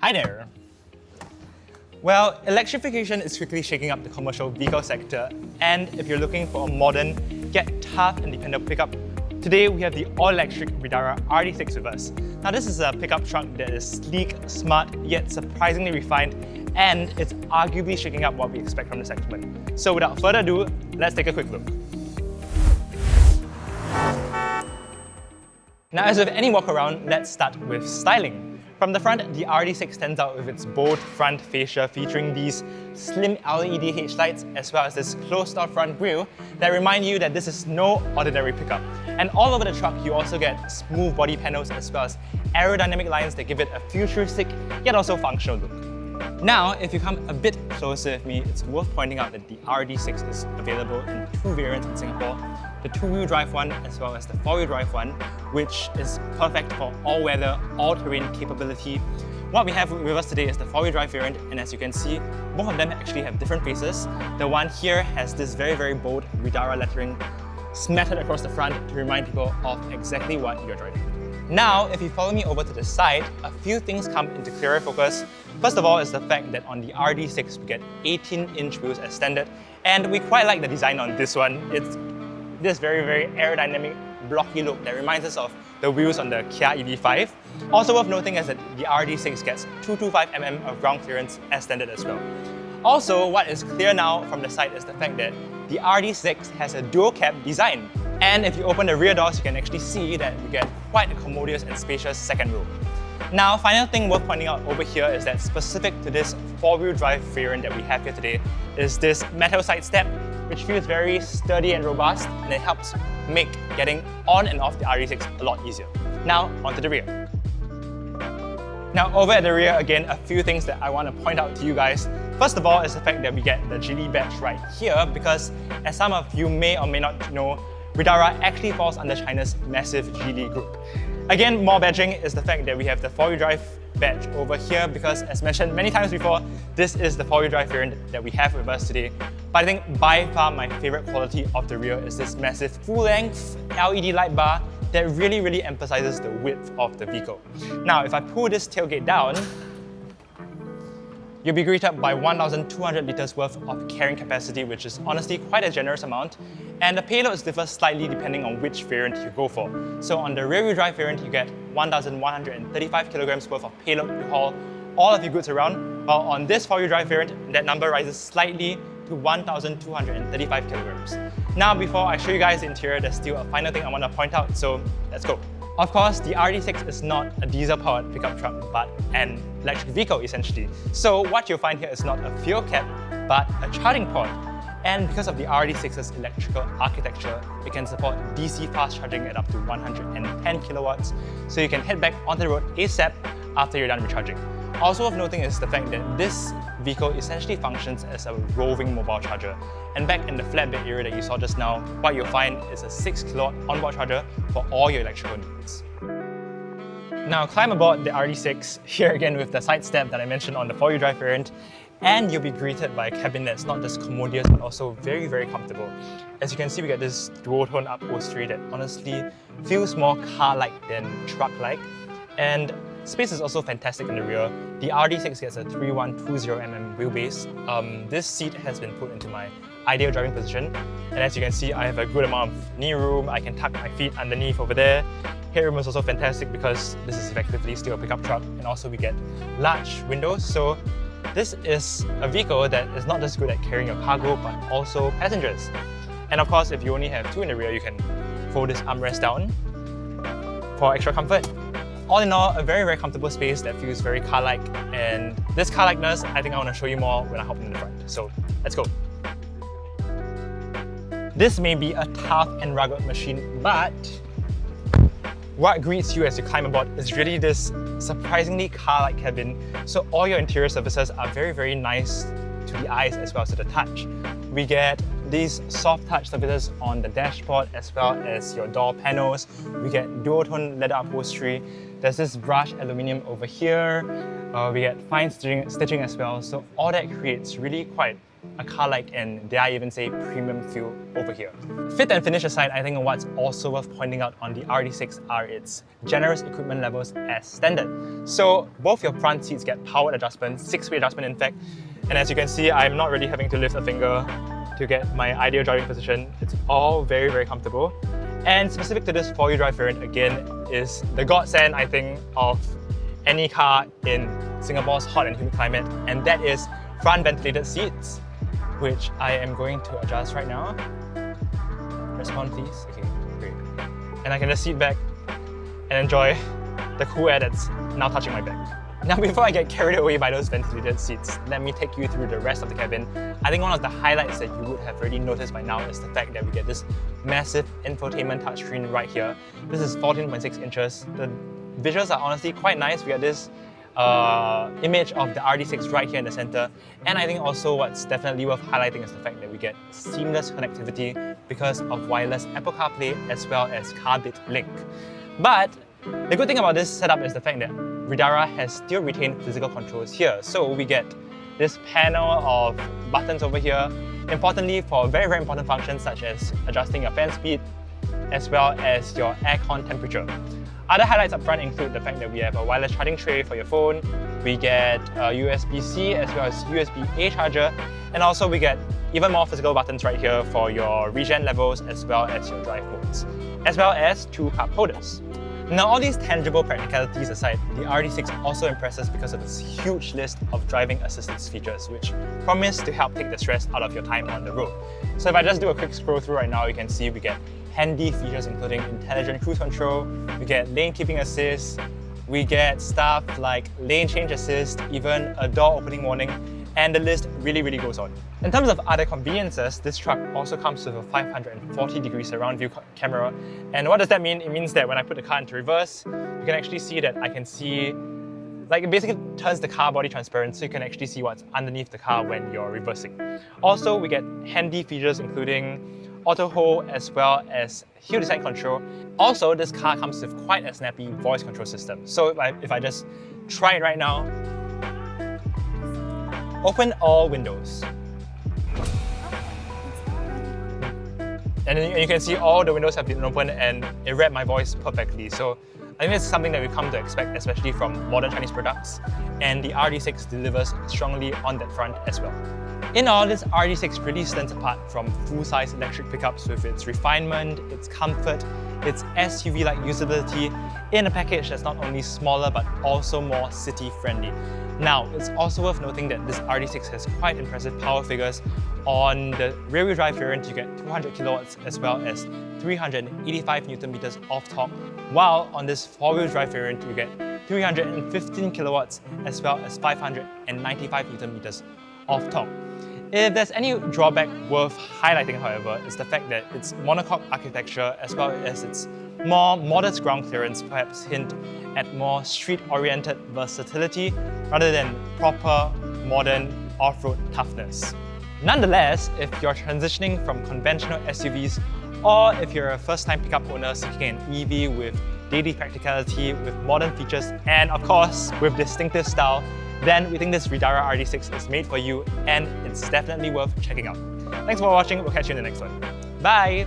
Hi there! Well, electrification is quickly shaking up the commercial vehicle sector, and if you're looking for a modern, yet tough and dependable pickup, today we have the all-electric RIDDARA RD6 with us. Now this is a pickup truck that is sleek, smart, yet surprisingly refined, and it's arguably shaking up what we expect from the segment. So without further ado, let's take a quick look. Now as with any walk around, let's start with styling. From the front, the RD6 stands out with its bold front fascia featuring these slim LED headlights as well as this closed-off front grille that remind you that this is no ordinary pickup. And all over the truck, you also get smooth body panels as well as aerodynamic lines that give it a futuristic yet also functional look. Now, if you come a bit closer with me, it's worth pointing out that the RD6 is available in two variants in Singapore, the two-wheel drive one as well as the four-wheel drive one, which is perfect for all-weather, all-terrain capability. What we have with us today is the four-wheel drive variant, and as you can see, both of them actually have different faces. The one here has this very bold RIDDARA lettering smattered across the front to remind people of exactly what you're driving. Now, if you follow me over to the side, a few things come into clearer focus. First of all is the fact that on the RD6 we get 18-inch wheels as standard, and we quite like the design on this one. It's this very aerodynamic, blocky look that reminds us of the wheels on the Kia EV5. Also worth noting is that the RD6 gets 225mm of ground clearance as standard as well. Also, what is clear now from the side is the fact that the RD6 has a dual cab design. And if you open the rear doors, you can actually see that you get quite a commodious and spacious second row. Now, final thing worth pointing out over here is that specific to this four-wheel drive variant that we have here today is this metal side step, which feels very sturdy and robust, and it helps make getting on and off the RD6 a lot easier. Now, onto the rear. Now, over at the rear, again, a few things that I want to point out to you guys. First of all is the fact that we get the Geely badge right here because, as some of you may or may not know, RIDDARA actually falls under China's massive Geely group. Again, more badging is the fact that we have the four-wheel drive badge over here because, as mentioned many times before, this is the four-wheel drive variant that we have with us today. But I think by far my favorite quality of the rear is this massive full-length LED light bar that really emphasizes the width of the vehicle. Now, if I pull this tailgate down, you'll be greeted by 1,200 litres worth of carrying capacity, which is honestly quite a generous amount. And the payloads differ slightly depending on which variant you go for. So on the rear-wheel drive variant, you get 1,135 kilograms worth of payload to haul all of your goods around, while on this four-wheel drive variant, that number rises slightly to 1,235 kilograms. Now, before I show you guys the interior, there's still a final thing I want to point out, so let's go. Of course, the RD6 is not a diesel-powered pickup truck, but an electric vehicle essentially. So what you'll find here is not a fuel cap, but a charging port. And because of the RD6's electrical architecture, it can support DC fast charging at up to 110 kilowatts, so you can head back onto the road ASAP after you're done recharging. Also worth noting is the fact that this vehicle essentially functions as a roving mobile charger. And back in the flatbed area that you saw just now, what you'll find is a 6 kilowatt onboard charger for all your electrical needs. Now climb aboard the RD6, here again with the side step that I mentioned on the four-wheel drive variant, and you'll be greeted by a cabin that's not just commodious but also very comfortable. As you can see, we get this dual-tone upholstery that honestly feels more car-like than truck-like. And space is also fantastic in the rear. The RD6 gets a 3120mm wheelbase. This seat has been put into my ideal driving position. And as you can see, I have a good amount of knee room. I can tuck my feet underneath over there. Headroom is also fantastic because this is effectively still a pickup truck, and also we get large windows. So this is a vehicle that is not just good at carrying your cargo, but also passengers. And of course, if you only have two in the rear, you can fold this armrest down for extra comfort. All in all, a very comfortable space that feels very car-like, and this car-likeness, I think I want to show you more when I hop in the front. So let's go. This may be a tough and rugged machine, but what greets you as you climb aboard is really this surprisingly car-like cabin. So all your interior surfaces are very nice to the eyes as well as to the touch. We get these soft touch surfaces on the dashboard as well as your door panels. We get dual-tone leather upholstery. There's this brushed aluminium over here. We get fine stitching as well. So all that creates really quite a car-like and dare I even say premium feel over here. Fit and finish aside, I think what's also worth pointing out on the RD6 are its generous equipment levels as standard. So both your front seats get powered adjustment, 6-way adjustment in fact, and as you can see, I'm not really having to lift a finger to get my ideal driving position. It's all very, very comfortable. And specific to this 4-wheel drive variant again is the godsend, I think, of any car in Singapore's hot and humid climate, and that is front ventilated seats, which I am going to adjust right now. Respond please. Okay, great. And I can just sit back and enjoy the cool air that's now touching my back. Now before I get carried away by those ventilated seats, let me take you through the rest of the cabin. I think one of the highlights that you would have already noticed by now is the fact that we get this massive infotainment touchscreen right here. This is 14.6 inches. The visuals are honestly quite nice. We get this image of the RD6 right here in the center. And I think also what's definitely worth highlighting is the fact that we get seamless connectivity because of wireless Apple CarPlay as well as CarBit Link. But the good thing about this setup is the fact that RIDDARA has still retained physical controls here. So we get this panel of buttons over here, importantly for very, very important functions such as adjusting your fan speed as well as your aircon temperature. Other highlights up front include the fact that we have a wireless charging tray for your phone, we get a USB-C as well as USB-A charger, and also we get even more physical buttons right here for your regen levels as well as your drive modes, as well as 2 cup holders. Now all these tangible practicalities aside, the RD6 also impresses because of its huge list of driving assistance features which promise to help take the stress out of your time on the road. So if I just do a quick scroll through right now, you can see we get handy features including intelligent cruise control, we get lane keeping assist, we get stuff like lane change assist, even a door opening warning, and the list really goes on. In terms of other conveniences, this truck also comes with a 540-degree surround view camera. And what does that mean? It means that when I put the car into reverse, you can actually see that I can see, like it basically turns the car body transparent so you can actually see what's underneath the car when you're reversing. Also, we get handy features including auto hold as well as hill descent control. Also, this car comes with quite a snappy voice control system. So if I just try it right now, open all windows. And then you can see all the windows have been opened and it read my voice perfectly. So I think it's something that we've come to expect, especially from modern Chinese products. And the RD6 delivers strongly on that front as well. In all, this RD6 really stands apart from full-size electric pickups with its refinement, its comfort, its SUV-like usability in a package that's not only smaller but also more city-friendly. Now, it's also worth noting that this RD6 has quite impressive power figures. On the rear-wheel drive variant, you get 200 kilowatts as well as 385 Newton meters of torque, while on this 4-wheel drive variant, you get 315 kilowatts as well as 595 Newton meters of torque. If there's any drawback worth highlighting, however, is the fact that its monocoque architecture as well as its more modest ground clearance perhaps hint at more street-oriented versatility rather than proper modern off-road toughness. Nonetheless, if you're transitioning from conventional SUVs or if you're a first-time pickup owner seeking an EV with daily practicality, with modern features, and of course, with distinctive style, then we think this RIDDARA RD6 is made for you and it's definitely worth checking out. Thanks for watching, we'll catch you in the next one. Bye!